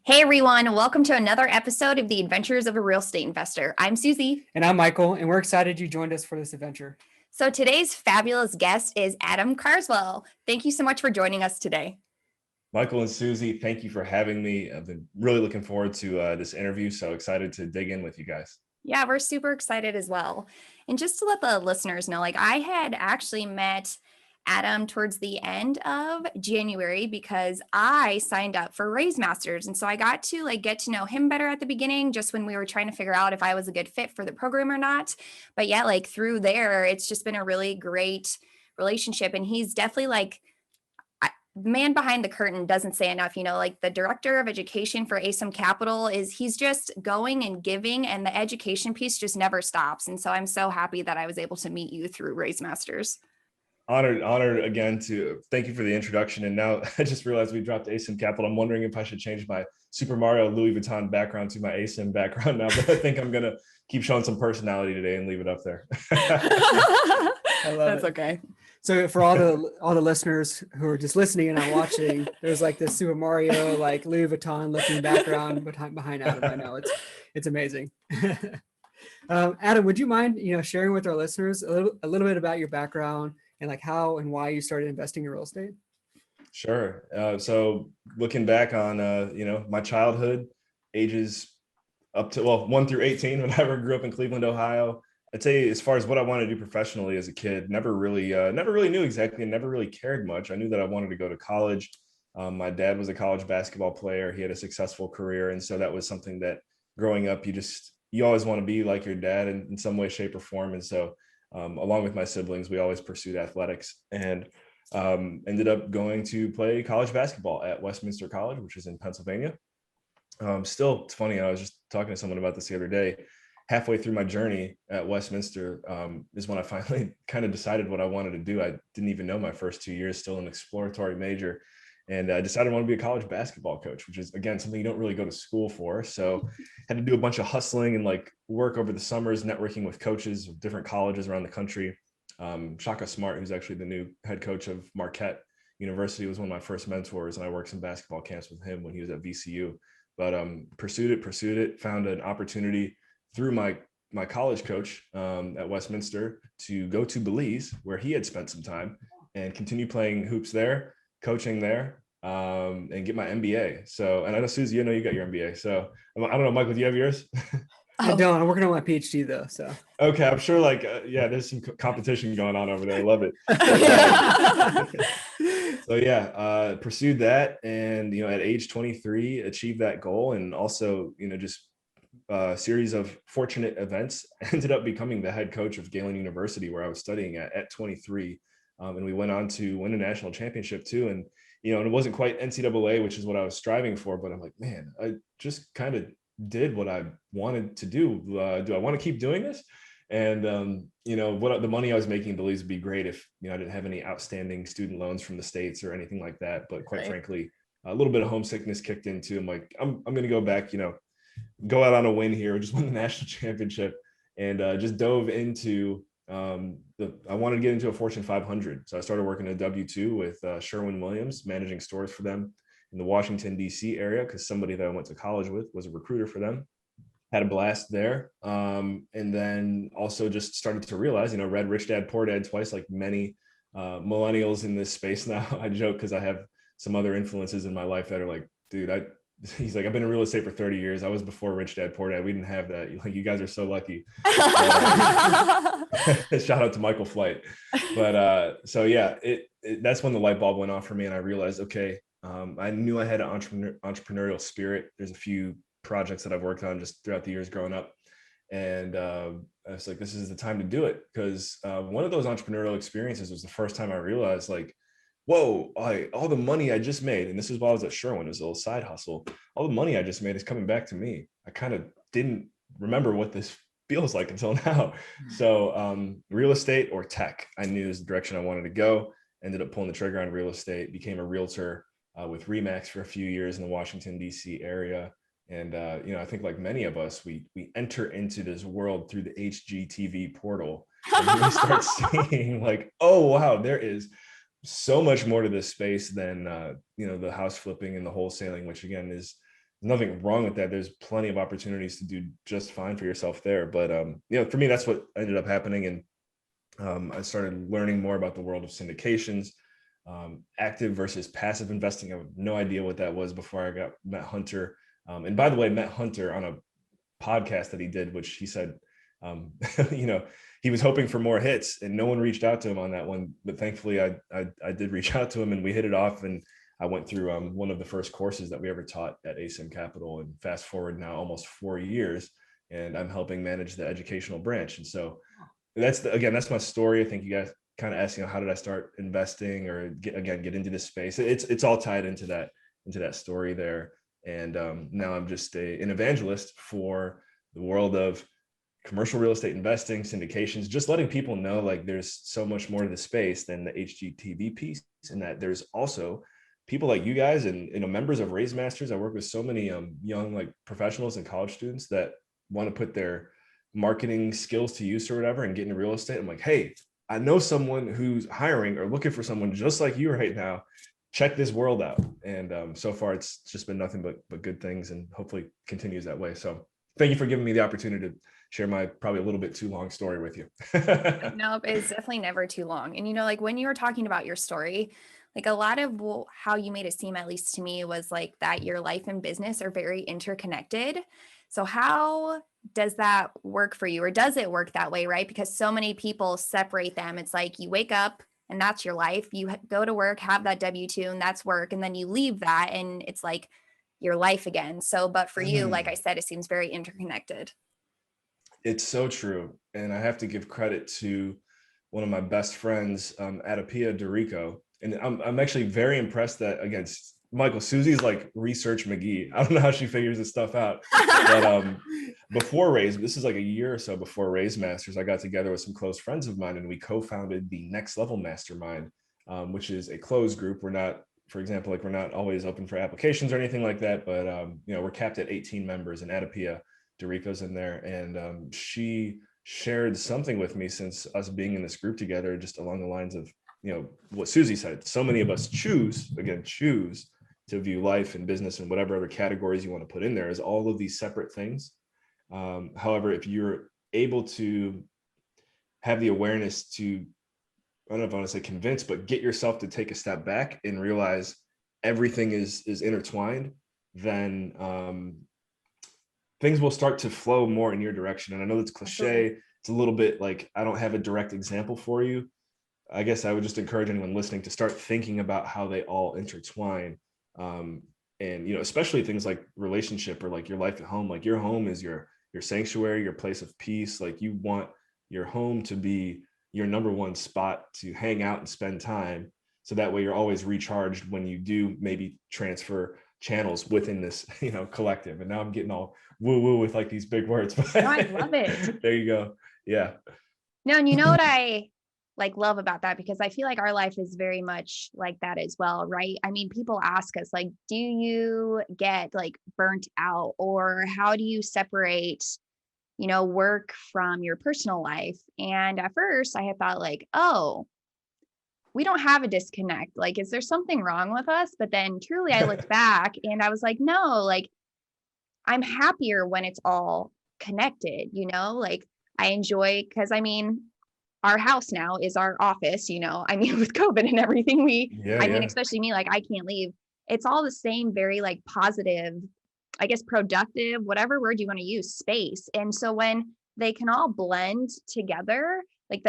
Hey everyone, welcome to another episode of the Adventures of a Real Estate Investor. I'm Susie. And I'm Michael, and we're excited you joined us for this adventure. So today's fabulous guest is Adam Carswell. Thank you so much for joining us today. Michael and Susie, thank you for having me. I've been really looking forward to this interview, so excited to dig in with you guys. Yeah, we're super excited as well. And just to let the listeners know, I had actually met Adam towards the end of January because I signed up for Raise Masters. And so I got to get to know him better at the beginning, just when we were trying to figure out if I was a good fit for the program or not. But yeah, through there, it's just been a really great relationship. And he's definitely the man behind the curtain doesn't say enough, the director of education for ASIM Capital he's just going and giving, and the education piece just never stops. And so I'm so happy that I was able to meet you through Raise Masters. Honored again to thank you for the introduction. And now I just realized we dropped ASIM Capital. I'm wondering if I should change my Super Mario Louis Vuitton background to my ASIM background now, but I think I'm going to keep showing some personality today and leave it up there. I love That's it. Okay. So for all the listeners who are just listening and not watching, there's this Super Mario Louis Vuitton looking background behind Adam. I know it's amazing. Adam, would you mind sharing with our listeners a little bit about your background and how and why you started investing in real estate? Sure. So looking back on my childhood, ages up to 1 through 18, whenever I grew up in Cleveland, Ohio. I'd say as far as what I wanted to do professionally as a kid, never really knew exactly, and never really cared much. I knew that I wanted to go to college. My dad was a college basketball player. He had a successful career. And so that was something that growing up, you always want to be like your dad in some way, shape, or form. And so along with my siblings, we always pursued athletics, and ended up going to play college basketball at Westminster College, which is in Pennsylvania. Still, it's funny. I was just talking to someone about this the other day. Halfway through my journey at Westminster is when I finally kind of decided what I wanted to do. I didn't even know my first 2 years, still an exploratory major. And I decided I wanted to be a college basketball coach, which is, again, something you don't really go to school for. So had to do a bunch of hustling and work over the summers, networking with coaches of different colleges around the country. Shaka Smart, who's actually the new head coach of Marquette University, was one of my first mentors. And I worked some basketball camps with him when he was at VCU. But pursued it, found an opportunity through my college coach at Westminster to go to Belize, where he had spent some time, and continue playing hoops there, coaching there, and get my MBA. So, and I know, Susie, you got your MBA. So I don't know, Michael, do you have yours? I don't. I'm working on my PhD though. So okay, I'm sure there's some competition going on over there. I love it. So pursued that, and at age 23, achieved that goal, and also just a series of fortunate events, ended up becoming the head coach of Galen University, where I was studying at 23. And we went on to win a national championship too. And, and it wasn't quite NCAA, which is what I was striving for, but I'm like, man, I just kind of did what I wanted to do. Do I want to keep doing this? And, what the money I was making in Belize would be great if, I didn't have any outstanding student loans from the States or anything like that. But quite frankly, a little bit of homesickness kicked in too. I'm like, I'm going to go back, go out on a win here, just won the national championship, and just dove into I wanted to get into a Fortune 500. So I started working at W2 with Sherwin-Williams, managing stores for them in the Washington, D.C. area, because somebody that I went to college with was a recruiter for them. Had a blast there. And then also just started to realize, read Rich Dad, Poor Dad twice, like many millennials in this space now. I joke because I have some other influences in my life that are like, dude, he's like, I've been in real estate for 30 years. I was before Rich Dad, Poor Dad. We didn't have that. You guys are so lucky. Shout out to Michael Flight. But that's when the light bulb went off for me. And I realized, okay, I knew I had an entrepreneurial spirit. There's a few projects that I've worked on just throughout the years growing up. And I was like, this is the time to do it. Because one of those entrepreneurial experiences was the first time I realized, whoa, all the money I just made, and this is while I was at Sherwin, it was a little side hustle. All the money I just made is coming back to me. I kind of didn't remember what this feels like until now. So real estate or tech, I knew is the direction I wanted to go. Ended up pulling the trigger on real estate, became a realtor with Remax for a few years in the Washington, D.C. area. And, I think like many of us, we enter into this world through the HGTV portal, and we start seeing oh, wow, there is so much more to this space than the house flipping and the wholesaling, which again is nothing wrong with that. There's plenty of opportunities to do just fine for yourself there. But for me, that's what ended up happening. And I started learning more about the world of syndications, active versus passive investing. I had no idea what that was before I met Hunter. And by the way, met Hunter on a podcast that he did, which he said, he was hoping for more hits and no one reached out to him on that one. But thankfully I did reach out to him and we hit it off. And I went through one of the first courses that we ever taught at ASIM Capital, and fast forward now almost 4 years, and I'm helping manage the educational branch. And so that's my story. I think you guys kind of asking, how did I start investing or get into this space? It's all tied into that story there. And now I'm just an evangelist for the world of commercial real estate investing, syndications, just letting people know like there's so much more to the space than the HGTV piece, and that there's also people like you guys and members of Raise Masters. I work with so many young like professionals and college students that want to put their marketing skills to use or whatever and get into real estate. I'm like, hey, I know someone who's hiring or looking for someone just like you right now. Check this world out. And so far it's just been nothing but good things, and hopefully continues that way. So thank you for giving me the opportunity to share my probably a little bit too long story with you. Nope, it's definitely never too long. And like when you were talking about your story, like a lot of how you made it seem, at least to me, was like that your life and business are very interconnected. So how does that work for you, or does it work that way, right? Because so many people separate them. It's like you wake up and that's your life. You go to work, have that W-2, and that's work. And then you leave that and it's like your life again. So, but for you, like I said, it seems very interconnected. It's so true. And I have to give credit to one of my best friends, Adapia Dorico. And I'm actually very impressed that, again, Michael, Susie's like research McGee. I don't know how she figures this stuff out. But before Raise, this is like a year or so before Raise Masters, I got together with some close friends of mine and we co-founded the Next Level Mastermind, which is a closed group. We're not, for example, like we're not always open for applications or anything like that, but we're capped at 18 members, and Adapia Dorico's in there. And she shared something with me since us being in this group together, just along the lines of, what Susie said. So many of us choose to view life and business and whatever other categories you want to put in there as all of these separate things. However, if you're able to have the awareness to, I don't know if I want to say convince, but get yourself to take a step back and realize everything is intertwined, then things will start to flow more in your direction. And I know it's cliche. It's a little bit like, I don't have a direct example for you. I guess I would just encourage anyone listening to start thinking about how they all intertwine. And, especially things like relationship or like your life at home. Like your home is your sanctuary, your place of peace. Like you want your home to be your number one spot to hang out and spend time. So that way you're always recharged when you do maybe transfer channels within this, collective. And now I'm getting all woo woo with like these big words. But no, I love it. There you go. Yeah. No, and you know what I love about that, because I feel like our life is very much like that as well, right? I mean, people ask us like, do you get like burnt out, or how do you separate, work from your personal life? And at first I had thought like, oh, we don't have a disconnect. Like, is there something wrong with us? But then truly I looked back and I was like, no, like I'm happier when it's all connected, like I enjoy, because our house now is our office, with COVID and everything, especially me, like I can't leave. It's all the same, very like positive, I guess, productive, whatever word you want to use, space. And so when they can all blend together, like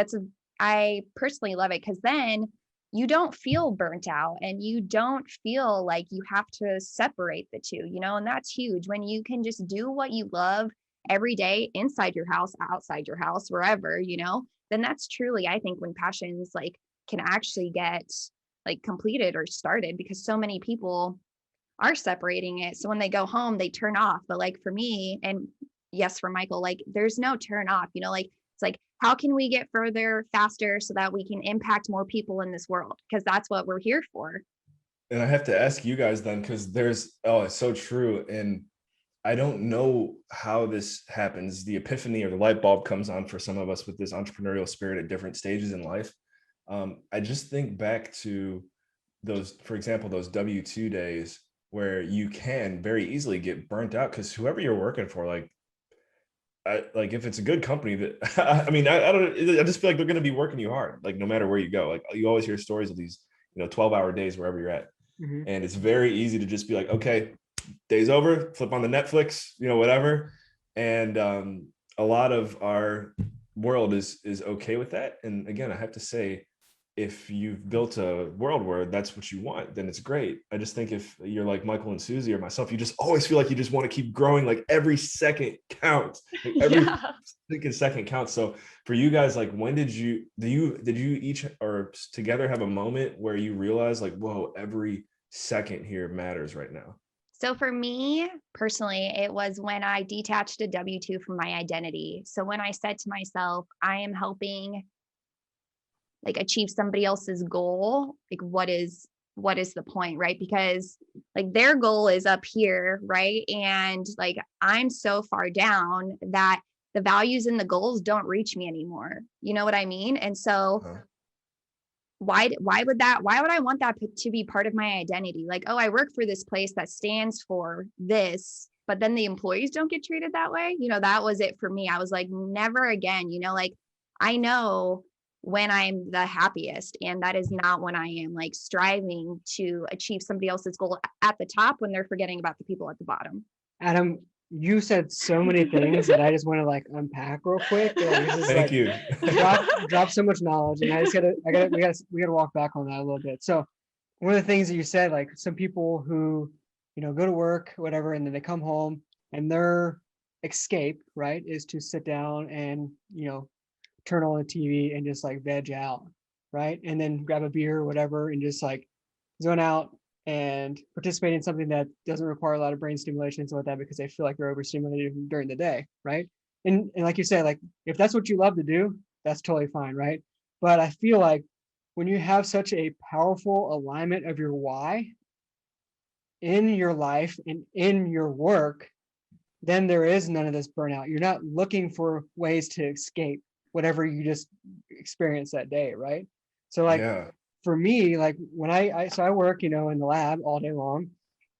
I personally love it, because then you don't feel burnt out and you don't feel like you have to separate the two, and that's huge when you can just do what you love every day, inside your house, outside your house, wherever, then that's truly, I think, when passions like can actually get like completed or started, because so many people are separating it. So when they go home, they turn off. But like for me, and yes, for Michael, like there's no turn off, like it's like, how can we get further faster so that we can impact more people in this world? Because that's what we're here for. And I have to ask you guys then, because it's so true. And I don't know how this happens. The epiphany or the light bulb comes on for some of us with this entrepreneurial spirit at different stages in life. I just think back to those, for example, those W-2 days where you can very easily get burnt out, because whoever you're working for, like if it's a good company that I don't, I just feel like they're going to be working you hard, like no matter where you go. Like you always hear stories of these 12-hour days wherever you're at, Mhm. and it's very easy to just be like, okay, day's over, flip on the Netflix, whatever. And a lot of our world is okay with that. And again, I have to say, if you've built a world where that's what you want, then it's great. I just think if you're like Michael and Susie or myself, you just always feel like you just want to keep growing, like every second counts, like every second counts. So for you guys, like when did you each or together have a moment where you realize like, whoa, every second here matters right now? So for me personally, it was when I detached a W-2 from my identity. So when I said to myself, I am helping like achieve somebody else's goal, like what is the point, right? Because like their goal is up here, right? And like I'm so far down that the values and the goals don't reach me anymore. You know what I mean? And so why would I want that to be part of my identity? Like, oh, I work for this place that stands for this, but then the employees don't get treated that way. That was it for me. I was like, never again. Like I know when I'm the happiest, and that is not when I am like striving to achieve somebody else's goal at the top when they're forgetting about the people at the bottom. Adam, you said so many things that I just want to like unpack real quick. Thank you. drop so much knowledge, and we gotta walk back on that a little bit. So one of the things that you said, like some people who go to work, whatever, and then they come home and their escape, right, is to sit down and turn on the TV and just like veg out, right, and then grab a beer or whatever and just like zone out and participate in something that doesn't require a lot of brain stimulation and stuff like that because they feel like they're overstimulated during the day, right? And like you said, like if that's what you love to do, that's totally fine, right? But I feel like when you have such a powerful alignment of your why in your life and in your work, then there is none of this burnout. You're not looking for ways to escape whatever you just experienced that day, right? So like Yeah. for me, like when I work, in the lab all day long,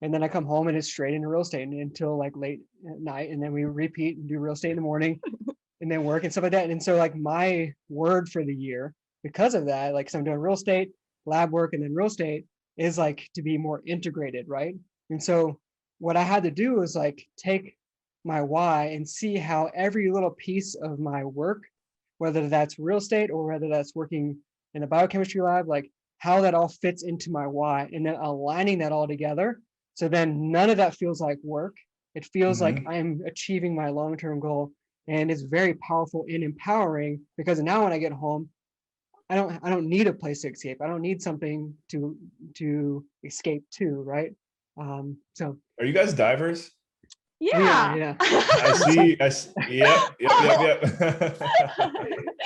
and then I come home and it's straight into real estate until like late at night, and then we repeat and do real estate in the morning, and then work and stuff like that. And so like my word for the year, because of that, like, so I'm doing real estate, lab work, and then real estate is like to be more integrated, right? And so what I had to do was like take my why and see how every little piece of my work, whether that's real estate or whether that's working in the biochemistry lab, like how that all fits into my why, and then aligning that all together. So then none of that feels like work. It feels like I'm achieving my long-term goal, and it's very powerful and empowering because now when I get home, I don't need a place to escape. I don't need something to escape to, right? So Are you guys divers? yeah. Yep.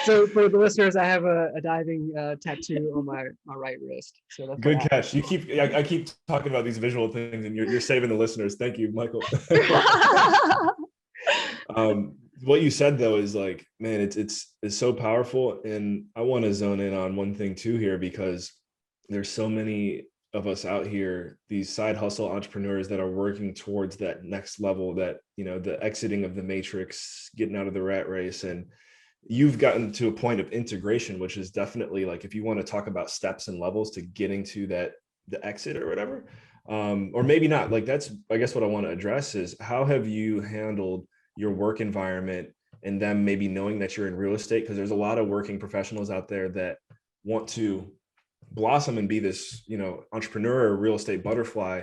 So for the listeners, I have a diving tattoo on my right wrist. So that's Good catch. I keep talking about these visual things, and you're saving the listeners. Thank you, Michael. What you said though is like, man, it's so powerful, and I want to zone in on one thing too here, because there's so many of us out here, these side hustle entrepreneurs that are working towards that next level, that the exiting of the matrix, getting out of the rat race. And you've gotten to a point of integration, which is definitely like, if you want to talk about steps and levels to getting to the exit or whatever, or maybe not, like that's, I guess what I want to address is, how have you handled your work environment and them maybe knowing that you're in real estate? Because there's a lot of working professionals out there that want to blossom and be this entrepreneur or real estate butterfly,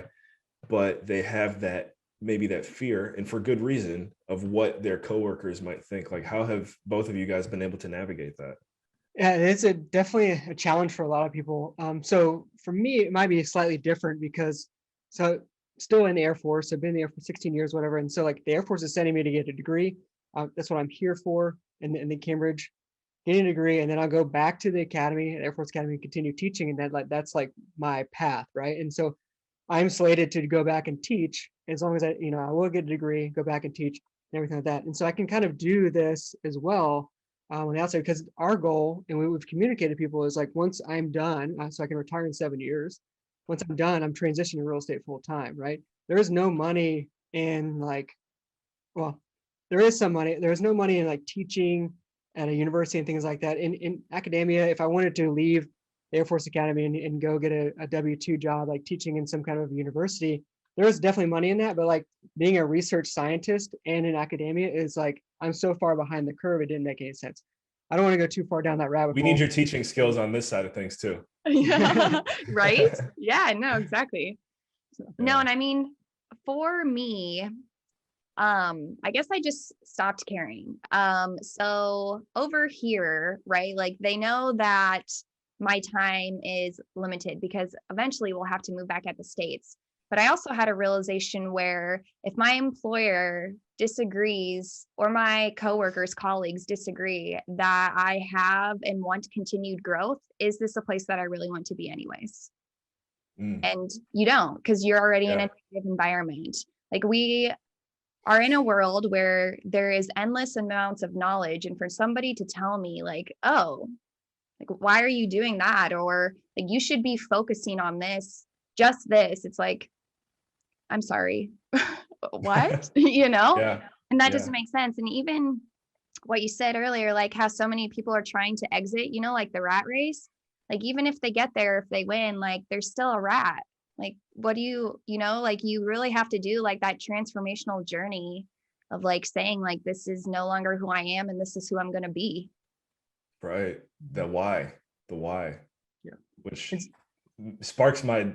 but they have maybe that fear, and for good reason, of what their coworkers might think. Like, how have both of you guys been able to navigate that? Yeah, it's definitely a challenge for a lot of people. So for me, it might be slightly different because still in the Air Force. I've been in the Air Force 16 years, whatever. And so like the Air Force is sending me to get a degree. That's what I'm here for in the Cambridge, getting a degree, and then I'll go back to the academy, Air Force Academy, and continue teaching. And that's like my path, right? And so I'm slated to go back and teach as long as I will get a degree, go back and teach and everything like that. And so I can kind of do this as well on the outside, because our goal, and we've communicated to people, is like once I'm done, so I can retire in 7 years. once I'm done, I'm transitioning to real estate full time, right? There is no money in like, well, there is some money. There's no money in like teaching at a university and things like that. In academia, if I wanted to leave the Air Force Academy and go get a W-2 job, like teaching in some kind of university, there is definitely money in that. But like being a research scientist and in academia is like, I'm so far behind the curve, it didn't make any sense. I don't want to go too far down that rabbit We hole. need your teaching skills on this side of things too. Yeah. Right? Yeah, no, exactly. No, Yeah. and I mean, for me, I guess I just stopped caring. So over here, right, like they know that my time is limited because eventually we'll have to move back at the States. But I also had a realization where if my employer disagrees or my coworkers, colleagues disagree that I have and want continued growth, is this a place that I really want to be anyways? And you don't, because you're already in a negative environment. Like we are in a world where there is endless amounts of knowledge, and for somebody to tell me like, oh, like why are you doing that, or like you should be focusing on this, just this, it's like, I'm sorry. What? Yeah. And that Yeah. doesn't make sense. And even what you said earlier, like how so many people are trying to exit, like the rat race, like even if they get there, if they win, like they're still a rat. Like what do like you really have to do like that transformational journey of like saying like this is no longer who I am and this is who I'm going to be. Right. The why. Yeah. Which sparks my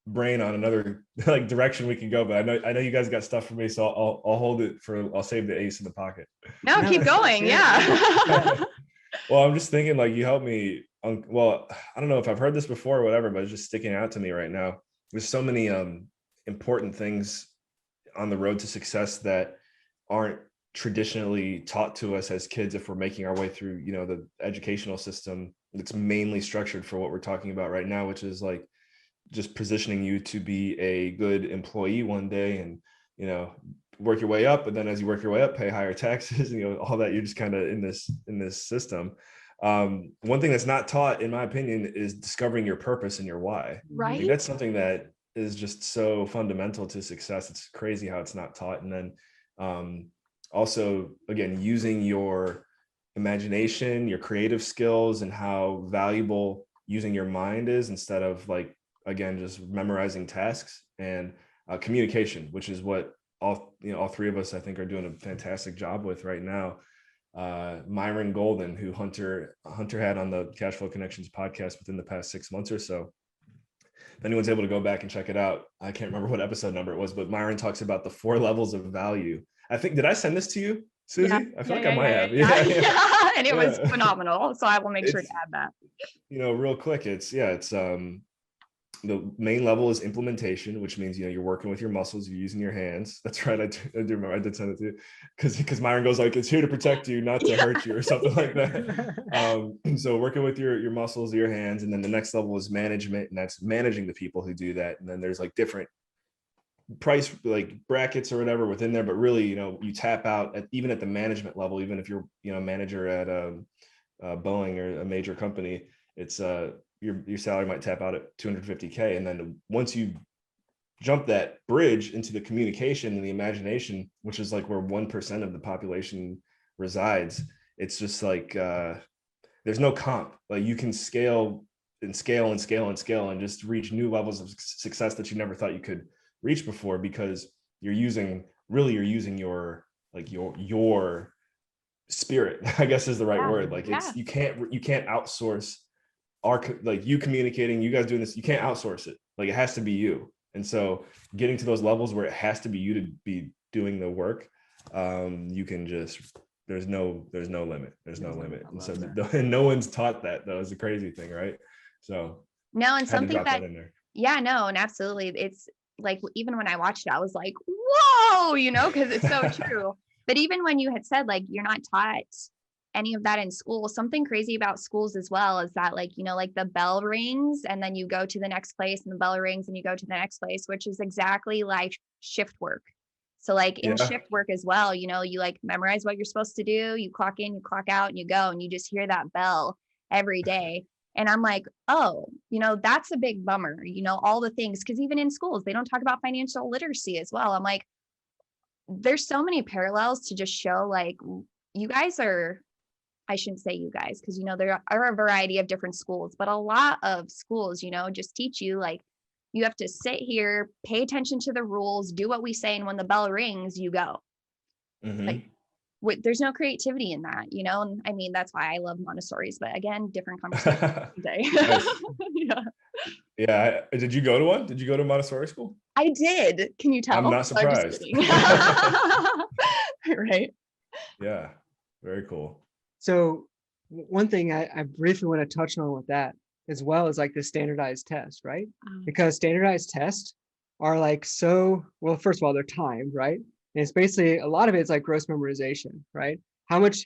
brain on another like direction we can go, but I know you guys got stuff for me, so I'll hold it I'll save the ace in the pocket. No, keep going. Yeah. Well, I'm just thinking like you helped me well, I don't know if I've heard this before or whatever, but it's just sticking out to me right now. There's so many important things on the road to success that aren't traditionally taught to us as kids if we're making our way through, the educational system that's mainly structured for what we're talking about right now, which is like just positioning you to be a good employee one day and, work your way up. But then as you work your way up, pay higher taxes, all that, you're just kind of in this system. One thing that's not taught, in my opinion, is discovering your purpose and your why. Right. Like, that's something that is just so fundamental to success. It's crazy how it's not taught. And then also, again, using your imagination, your creative skills, and how valuable using your mind is instead of like, again, just memorizing tasks, and communication, which is what all three of us, I think, are doing a fantastic job with right now. Myron Golden, who Hunter had on the Cashflow Connections podcast within the past 6 months or so. If anyone's able to go back and check it out, I can't remember what episode number it was, but Myron talks about the 4 levels of value. I think, did I send this to you, Susie? Yeah. I feel like I might have. Yeah. And it was phenomenal. So I will make sure to add that. Real quick, it's the main level is implementation, which means, you're working with your muscles, you're using your hands. That's right. I do remember I did send it to you because Myron goes like, it's here to protect you, not to hurt you or something like that. So working with your muscles, your hands. And then the next level is management, and that's managing the people who do that. And then there's like different price like brackets or whatever within there, but really, you tap out even at the management level, even if you're, a manager at Boeing or a major company, it's your salary might tap out at $250K. And then once you jump that bridge into the communication and the imagination, which is like where 1% of the population resides, it's just like there's no comp. Like you can scale and scale and scale and scale and just reach new levels of success that you never thought you could reach before, because you're using your spirit, I guess is the right word. Like it's you can't outsource you communicating, you guys doing this, you can't outsource it. Like it has to be you. And so getting to those levels where it has to be you to be doing the work, you can just, there's no limit. There's no limit. And so and no one's taught that, though, is the crazy thing, right? So no, and something that in there. Yeah, no, and absolutely. It's like, even when I watched it, I was like, whoa, because it's so true. But even when you had said like you're not taught any of that in school, something crazy about schools as well is that like, like the bell rings and then you go to the next place, and the bell rings and you go to the next place, which is exactly like shift work. So like in shift work as well, you like memorize what you're supposed to do, you clock in, you clock out, and you go, and you just hear that bell every day. And I'm like, oh, that's a big bummer, all the things, because even in schools, they don't talk about financial literacy as well. I'm like, there's so many parallels to just show like you guys are, I shouldn't say you guys, because, there are a variety of different schools, but a lot of schools, just teach you like you have to sit here, pay attention to the rules, do what we say. And when the bell rings, you go. Like, there's no creativity in that, And I mean, that's why I love Montessori's, but again, different conversation today. Nice. Yeah. Yeah. Did you go to one? Did you go to Montessori school? I did. Can you tell? I'm not surprised. Right. Yeah. Very cool. So one thing I briefly want to touch on with that as well is like the standardized test, right? Because standardized tests are like, so, well, first of all, they're timed, right? And it's basically, a lot of it's like gross memorization, right? How much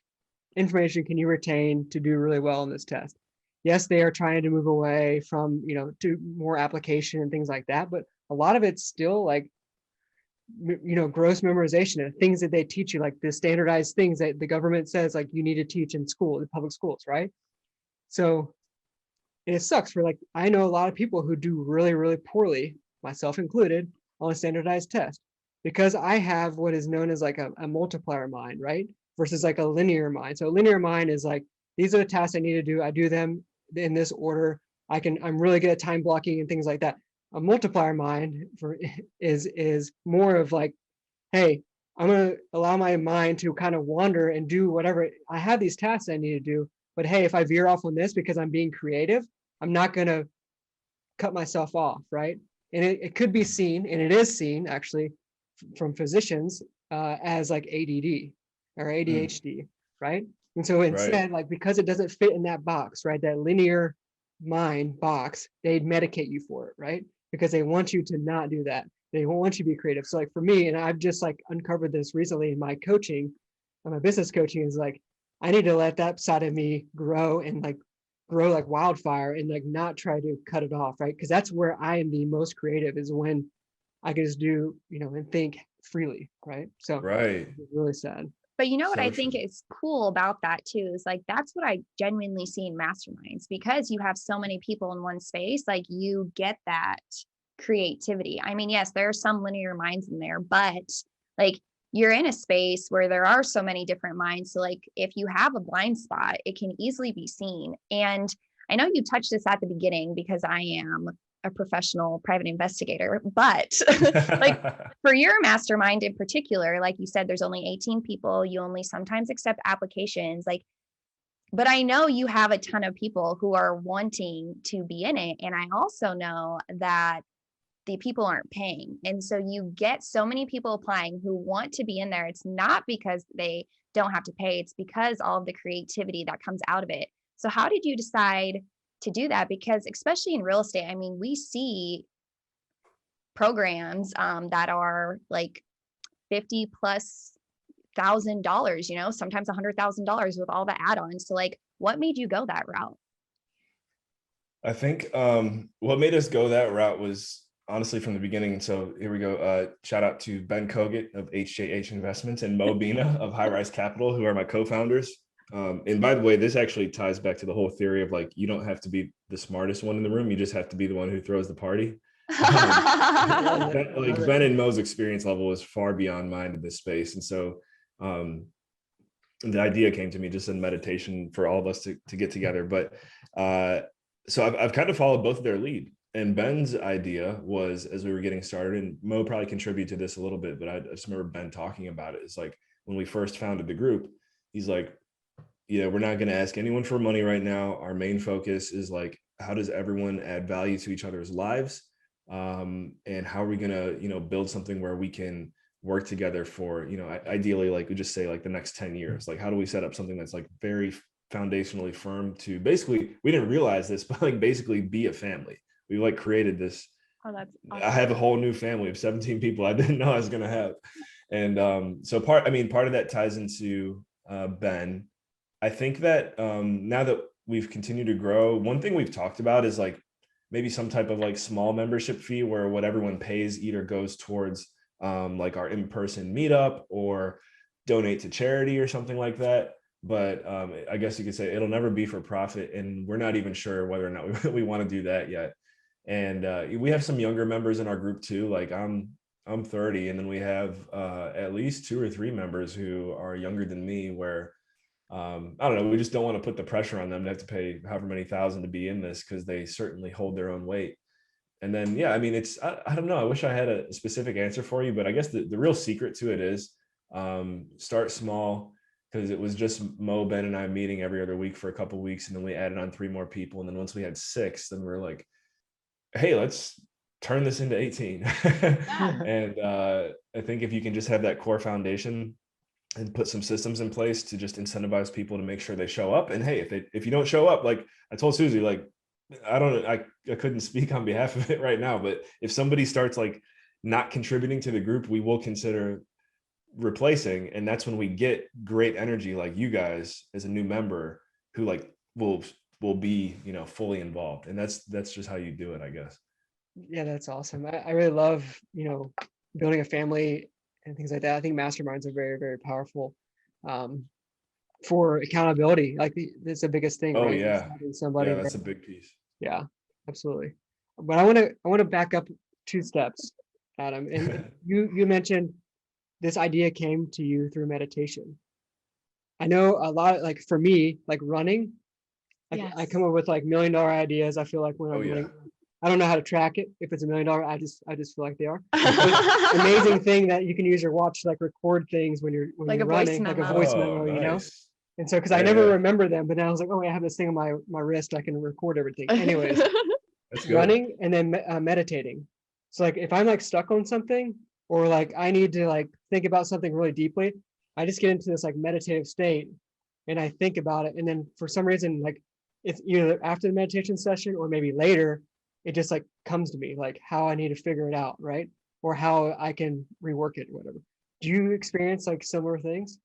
information can you retain to do really well in this test? Yes, they are trying to move away from, to more application and things like that, but a lot of it's still like, gross memorization and things that they teach you, like the standardized things that the government says like you need to teach in school, the public schools, right? So, and it sucks for like, I know a lot of people who do really, really poorly, myself included, on a standardized test, because I have what is known as like a multiplier mind, right? Versus like a linear mind. So a linear mind is like, these are the tasks I need to do. I do them in this order. I'm really good at time blocking and things like that. A multiplier mind is more of like, hey, I'm going to allow my mind to kind of wander and do whatever. I have these tasks I need to do, but hey, if I veer off on this because I'm being creative, I'm not going to cut myself off, right? And it could be seen, and it is seen actually from physicians as like ADD or ADHD, right? And so instead, like, because it doesn't fit in that box, right? That linear mind box, they'd medicate you for it, right? Because they want you to not do that. They want you to be creative. So like for me, and I've just like uncovered this recently in my coaching, my business coaching, is like, I need to let that side of me grow and like grow like wildfire and like not try to cut it off, right? Because that's where I am the most creative, is when I can just do, and think freely, right? So right. It's really sad. But you know what So I think is cool about that too is like that's what I genuinely see in masterminds, because you have so many people in one space, like you get that creativity. I mean, yes, there are some linear minds in there, but like you're in a space where there are so many different minds. So like if you have a blind spot, it can easily be seen. And I know you touched this at the beginning because I am a professional private investigator, but like for your mastermind in particular, like you said, there's only 18 people. You only sometimes accept applications, like, but I know you have a ton of people who are wanting to be in it. And I also know that the people aren't paying. And so you get so many people applying who want to be in there. It's not because they don't have to pay. It's because all of the creativity that comes out of it. So how did you decide to do that? Because especially in real estate, I mean, we see programs that are like 50 plus $1,000, sometimes $100,000 with all the add-ons. So like, what made you go that route? I think what made us go that route was honestly from the beginning. So here we go. Shout out to Ben Kogut of HJH Investments and Mo Bina of High Rise Capital, who are my co-founders. And by the way, this actually ties back to the whole theory of like, you don't have to be the smartest one in the room. You just have to be the one who throws the party. Ben and Mo's experience level is far beyond mine in this space. And so the idea came to me just in meditation for all of us to get together. But so I've kind of followed both of their lead. And Ben's idea was, as we were getting started, and Mo probably contributed to this a little bit, but I just remember Ben talking about it. It's like when we first founded the group, he's like, yeah, we're not going to ask anyone for money right now. Our main focus is like, how does everyone add value to each other's lives? And how are we going to, build something where we can work together for, ideally, like we just say like the next 10 years, like how do we set up something that's like very foundationally firm to basically, we didn't realize this, but like basically be a family. We like created this. Oh, that's awesome. I have a whole new family of 17 people I didn't know I was going to have. And so part of that ties into Ben. I think that now that we've continued to grow, one thing we've talked about is like maybe some type of like small membership fee where what everyone pays either goes towards like our in-person meetup or donate to charity or something like that. but I guess you could say it'll never be for profit, and we're not even sure whether or not we want to do that yet. And we have some younger members in our group too. Like I'm 30, and then we have at least 2 or 3 members who are younger than me, where I don't know, we just don't want to put the pressure on them to have to pay however many thousand to be in this, because they certainly hold their own weight. And then, yeah, I mean, I don't know, I wish I had a specific answer for you, but I guess the real secret to it is start small, because it was just Mo, Ben, and I meeting every other week for a couple of weeks, and then we added on 3 more people, and then once we had 6, then we're like, hey, let's turn this into 18. And I think if you can just have that core foundation and put some systems in place to just incentivize people to make sure they show up. And hey, if you don't show up, like I told Susie, like I couldn't speak on behalf of it right now, but if somebody starts like not contributing to the group, we will consider replacing. And that's when we get great energy like you guys as a new member who like will be, you know, fully involved. And that's just how you do it, I guess. Yeah, that's awesome. I really love, you know, building a family and things like that. I think masterminds are very, very powerful for accountability. Like that's the biggest thing, Oh right? yeah. Having somebody Yeah, there. that's a big piece. Yeah, absolutely. But I want to back up 2 steps, Adam. And you mentioned this idea came to you through meditation. I know a lot, like for me, like running, like I Yes. come up with like $1 million ideas. I feel like when Oh I'm yeah. running, I don't know how to track it. If it's $1 million, I just feel like they are. Amazing thing that you can use your watch to like record things when you're Like a voice running, like a memo. voice Oh, memo, you know. nice. And so, because I Yeah, never yeah. remember them, but then I was like, oh, I have this thing on my wrist. I can record everything. Anyways, That's good. running and then meditating. So like if I'm like stuck on something or like I need to like think about something really deeply, I just get into this like meditative state and I think about it. And then for some reason, like it's either after the meditation session or maybe later, it just like comes to me like how I need to figure it out, right? Or how I can rework it, whatever. Do you experience like similar things?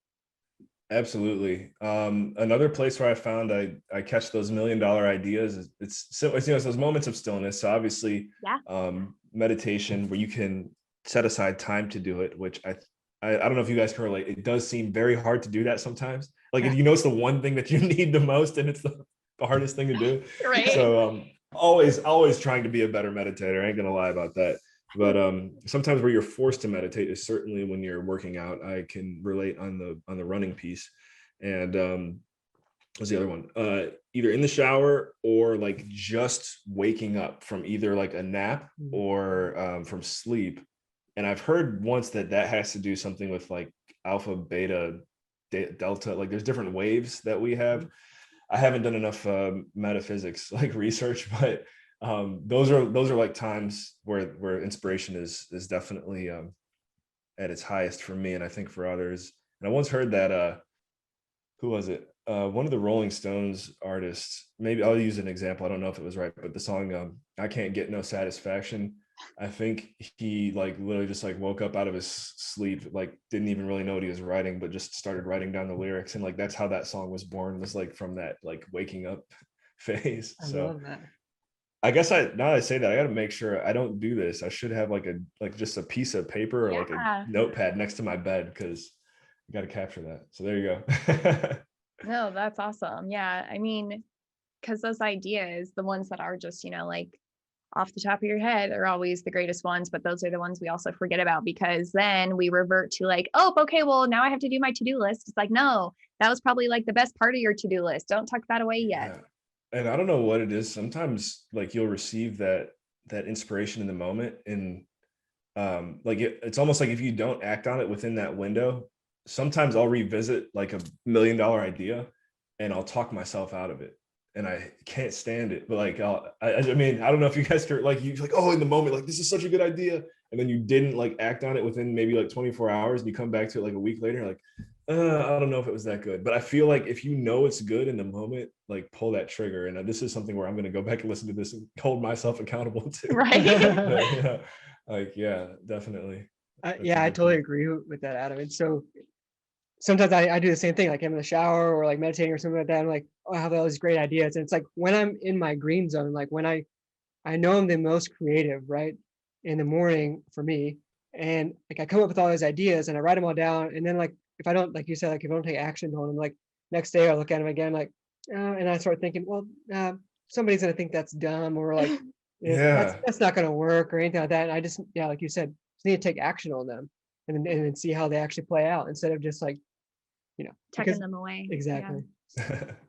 Absolutely. Another place where I found I catch those $1 million ideas is it's you know, it's those moments of stillness. So obviously, Yeah. meditation where you can set aside time to do it, which I don't know if you guys can relate. It does seem very hard to do that sometimes. Like if you know it's the one thing that you need the most, and it's the hardest thing to do. Right. So always trying to be a better meditator. I ain't gonna lie about that. But sometimes where you're forced to meditate is certainly when you're working out. I can relate on the running piece. And what's the other one? Either in the shower or like just waking up from either like a nap or from sleep. And I've heard once that has to do something with like alpha, beta, delta. Like there's different waves that we have. I haven't done enough metaphysics like research, but those are like times where inspiration is definitely at its highest for me, and I think for others. And I once heard that who was it? One of the Rolling Stones artists. Maybe I'll use an example. I don't know if it was right, but the song "I Can't Get No Satisfaction." I think he like literally just like woke up out of his sleep, like didn't even really know what he was writing, but just started writing down the lyrics, and like that's how that song was born. Was like from that like waking up phase. I So love that. I guess now that I say that, I got to make sure I don't do this. I should have like just a piece of paper or like a Yeah. notepad next to my bed, because you got to capture that. So there you go. No, that's awesome. Yeah. I mean, because those ideas, the ones that are just, like off the top of your head, are always the greatest ones, but those are the ones we also forget about, because then we revert to like, oh, okay, well, now I have to do my to-do list. It's like, no, that was probably like the best part of your to-do list. Don't tuck that away yet. Yeah. And I don't know what it is. Sometimes like you'll receive that inspiration in the moment, and like it's almost like if you don't act on it within that window, sometimes I'll revisit like $1 million idea and I'll talk myself out of it, and I can't stand it. But like I mean, I don't know if you guys can, like, you're like, oh, in the moment, like this is such a good idea, and then you didn't like act on it within maybe like 24 hours, and you come back to it like a week later, like I don't know if it was that good. But I feel like if you know it's good in the moment, like pull that trigger. And this is something where I'm going to go back and listen to this and hold myself accountable to. Right. Yeah, like, yeah, definitely. Yeah, I totally agree with that, Adam. And so sometimes I do the same thing, like I'm in the shower or like meditating or something like that. I'm like, oh, I have all these great ideas. And it's like when I'm in my green zone, like when I know I'm the most creative, right? In the morning for me. And like I come up with all these ideas and I write them all down. And then like if I don't, like you said, like if I don't take action on them, like next day I look at them again, like, and I start thinking, well, somebody's gonna think that's dumb, or like, Yeah. that's not gonna work, or anything like that. And I just, yeah, like you said, just need to take action on them, and see how they actually play out, instead of just like, Tucking because them away. exactly,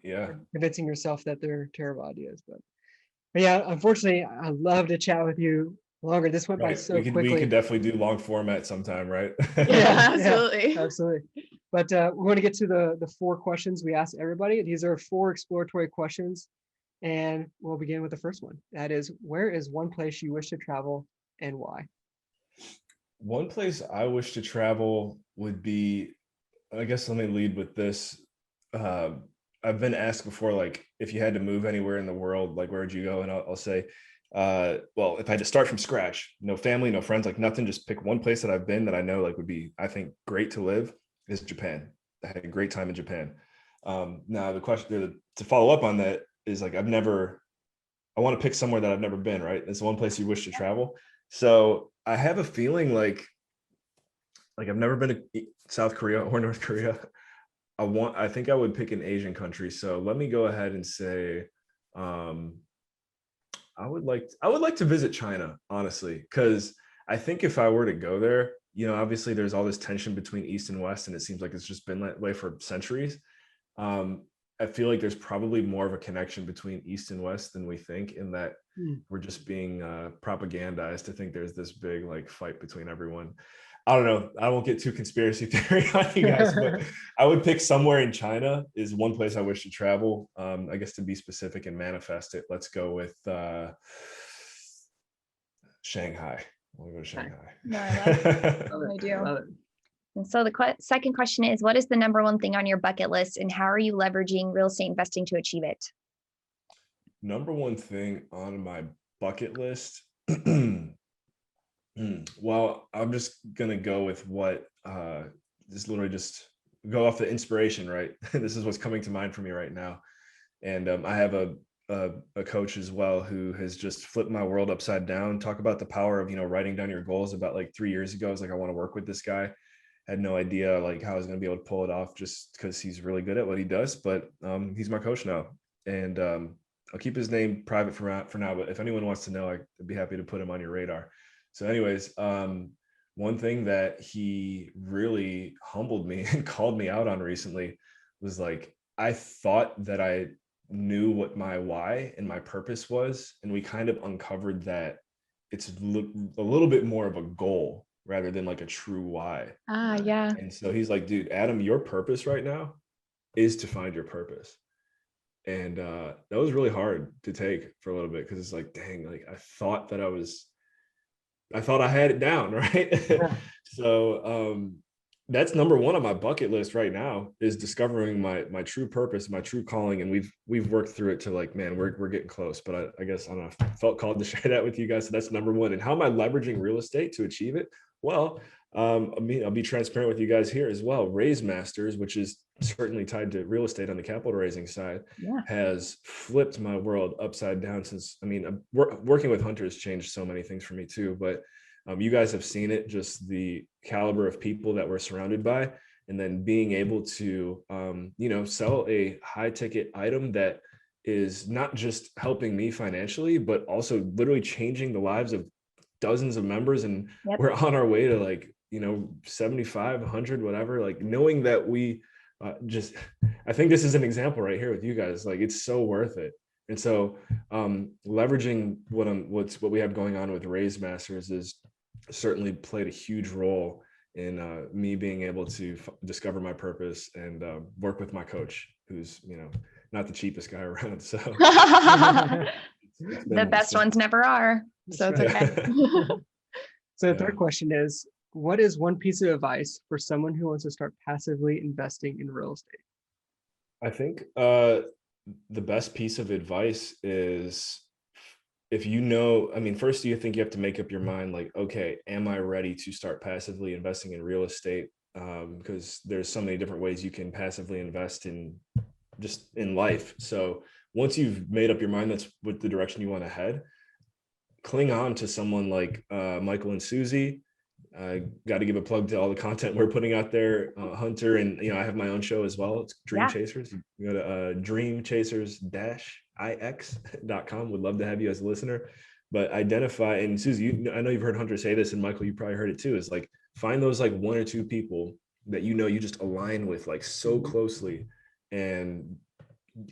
Yeah. convincing yourself that they're terrible ideas. But yeah, unfortunately, I love to chat with you longer. This went by Right. so We could quickly. definitely do long format sometime, right? Yeah, absolutely. Absolutely. But we want to get to the 4 questions we ask everybody. These are 4 exploratory questions, and we'll begin with the first one. That is, where is one place you wish to travel and why? One place I wish to travel would be, I guess let me lead with this. Uh, I've been asked before, like, if you had to move anywhere in the world, like, where would you go? And I'll say, well, if I had to start from scratch, no family, no friends, like nothing, just pick one place that I've been that I know like would be, I think, great to live, is Japan. I had a great time in Japan. Now the question to follow up on that is like, I want to pick somewhere that I've never been, right? It's one place you wish to travel. So I have a feeling like I've never been to South Korea or North Korea. I think I would pick an Asian country. So let me go ahead and say, um, I would like to visit China, honestly, because I think if I were to go there, obviously there's all this tension between East and West, and it seems like it's just been that way for centuries. Um, I feel like there's probably more of a connection between East and West than we think, in that we're just being propagandized to think there's this big like fight between everyone. I don't know. I won't get too conspiracy theory on you guys, but I would pick somewhere in China is one place I wish to travel. I guess to be specific and manifest it, let's go with Shanghai. We'll go to Shanghai. No, I love it. I do. Love it. And so the second question is, what is the number one thing on your bucket list, and how are you leveraging real estate investing to achieve it? Number one thing on my bucket list. Well, I'm just gonna go with what just go off the inspiration, right? This is what's coming to mind for me right now. And I have a coach as well who has just flipped my world upside down. Talk about the power of writing down your goals. About like 3 years ago, I was like, I want to work with this guy. Had no idea like how I was gonna be able to pull it off, just because he's really good at what he does. But he's my coach now, and I'll keep his name private for now. But if anyone wants to know, I'd be happy to put him on your radar. So anyways, one thing that he really humbled me and called me out on recently was like, I thought that I knew what my why and my purpose was. And we kind of uncovered that it's a little bit more of a goal rather than like a true why. Yeah. And so he's like, dude, Adam, your purpose right now is to find your purpose. And that was really hard to take for a little bit, because it's like, dang, like I thought I had it down, right? Yeah. So that's number one on my bucket list right now, is discovering my true purpose, my true calling. And we've worked through it to like, man, we're getting close. But I guess I don't know, I felt called to share that with you guys. So that's number one. And how am I leveraging real estate to achieve it? Well, I'll be transparent with you guys here as well. Raise Masters, which is certainly tied to real estate on the capital raising side, has flipped my world upside down since, working with hunters changed so many things for me too. But you guys have seen it, just the caliber of people that we're surrounded by, and then being able to, sell a high ticket item that is not just helping me financially, but also literally changing the lives of dozens of members. And we're on our way to like, 75, 100, whatever, like knowing that we I think this is an example right here with you guys. Like, it's so worth it. And so leveraging what we have going on with Raise Masters is certainly played a huge role in me being able to discover my purpose and work with my coach, who's not the cheapest guy around. So the best ones never are, so it's okay. So the third question is, what is one piece of advice for someone who wants to start passively investing in real estate? I think the best piece of advice is, if first, do you think you have to make up your mind like, okay, am I ready to start passively investing in real estate? Because there's so many different ways you can passively invest in life. So once you've made up your mind that's with the direction you want to head, cling on to someone like Michael and Susie. I got to give a plug to all the content we're putting out there, Hunter, and I have my own show as well. It's Dream Chasers. You go to dreamchasers-ix.com. Would love to have you as a listener. But identify, and Susie, I know you've heard Hunter say this, and Michael, you probably heard it too, is like find those like 1 or 2 people that you just align with like so closely, and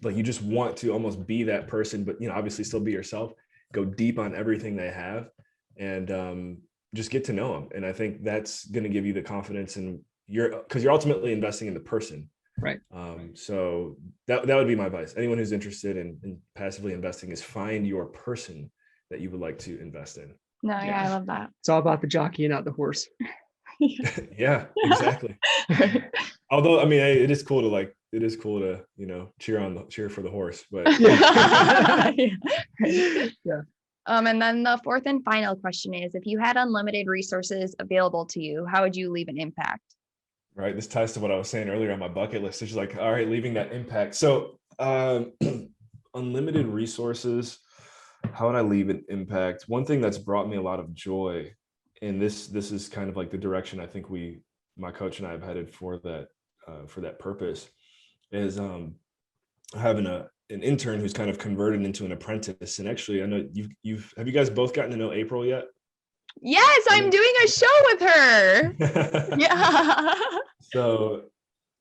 like you just want to almost be that person, but obviously still be yourself. Go deep on everything they have, and just get to know them. And I think that's going to give you the confidence, and because you're ultimately investing in the person. Right. So that would be my advice. Anyone who's interested in passively investing is find your person that you would like to invest in. No, yeah, I love that. It's all about the jockey and not the horse. Yeah, exactly. Although, I mean, it is cool to cheer for the horse, but yeah. And then the fourth and final question is, if you had unlimited resources available to you, how would you leave an impact? Right. This ties to what I was saying earlier on my bucket list. It's like, all right, leaving that impact. So unlimited resources, how would I leave an impact? One thing that's brought me a lot of joy, and this is kind of like the direction I think my coach and I have headed for that purpose, is having an intern who's kind of converted into an apprentice. And actually, I know have you guys both gotten to know April yet? Yes, I'm doing a show with her. Yeah. So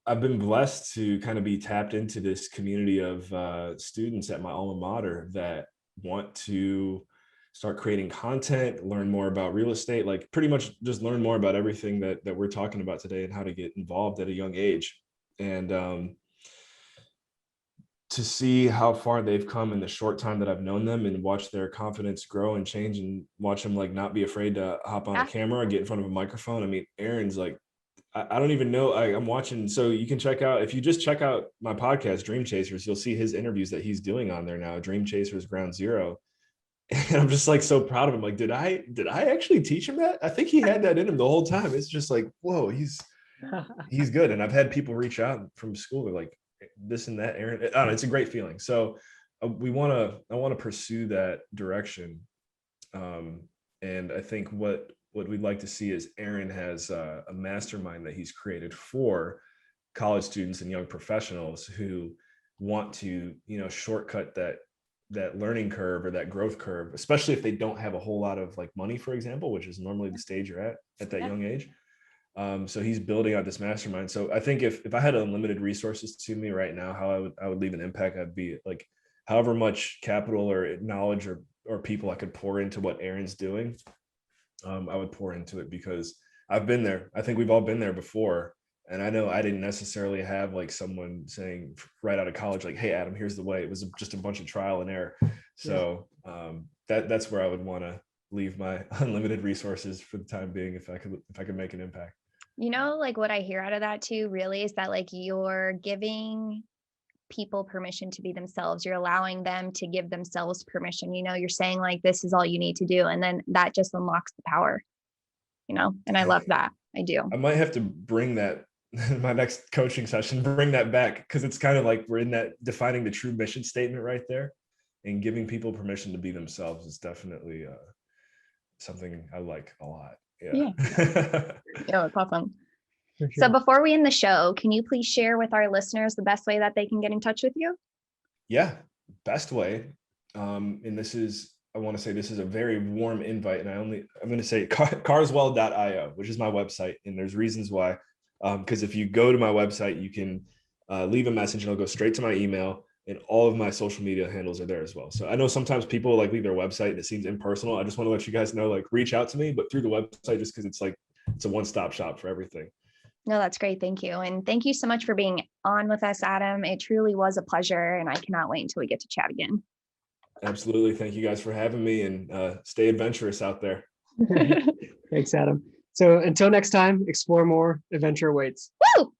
I've been blessed to kind of be tapped into this community of students at my alma mater that want to start creating content, learn more about real estate, like pretty much just learn more about everything that we're talking about today and how to get involved at a young age. And to see how far they've come in the short time that I've known them, and watch their confidence grow and change, and watch them like not be afraid to hop on a camera or get in front of a microphone. I mean, Aaron's like, I don't even know. I'm watching. So you can if you just check out my podcast, Dream Chasers, you'll see his interviews that he's doing on there now, Dream Chasers Ground Zero. And I'm just like so proud of him. Like, did I actually teach him that? I think he had that in him the whole time. It's just like, whoa, he's good. And I've had people reach out from school. They're like, this and that, Aaron. I don't know, it's a great feeling. So I want to pursue that direction. And I think what we'd like to see is Aaron has a mastermind that he's created for college students and young professionals who want to, shortcut that learning curve or that growth curve, especially if they don't have a whole lot of like money, for example, which is normally the stage you're at that young age. So he's building out this mastermind. So I think if I had unlimited resources to me right now, how I would leave an impact, I'd be like, however much capital or knowledge or people I could pour into what Aaron's doing, I would pour into it, because I've been there. I think we've all been there before. And I know I didn't necessarily have like someone saying right out of college, like, hey, Adam, here's the way. It was just a bunch of trial and error. So that's where I would want to leave my unlimited resources for the time being, if I could make an impact. Like what I hear out of that too, really, is that like you're giving people permission to be themselves. You're allowing them to give themselves permission. You're saying like, this is all you need to do. And then that just unlocks the power, and I love that. I do. I might have to bring that my next coaching session, bring that back, because it's kind of like we're in that defining the true mission statement right there, and giving people permission to be themselves is definitely something I like a lot. Yeah. Yeah, it's awesome. Sure. So before we end the show, can you please share with our listeners the best way that they can get in touch with you? Yeah, best way. And I want to say this is a very warm invite, and I'm going to say carswell.io, which is my website. And there's reasons why, because if you go to my website, you can leave a message and it'll go straight to my email, and all of my social media handles are there as well. So I know sometimes people like leave their website and it seems impersonal. I just want to let you guys know, like, reach out to me, but through the website, just because it's a one-stop shop for everything. No, that's great. Thank you. And thank you so much for being on with us, Adam. It truly was a pleasure, and I cannot wait until we get to chat again. Absolutely. Thank you guys for having me, and stay adventurous out there. Thanks, Adam. So until next time, explore more, adventure awaits.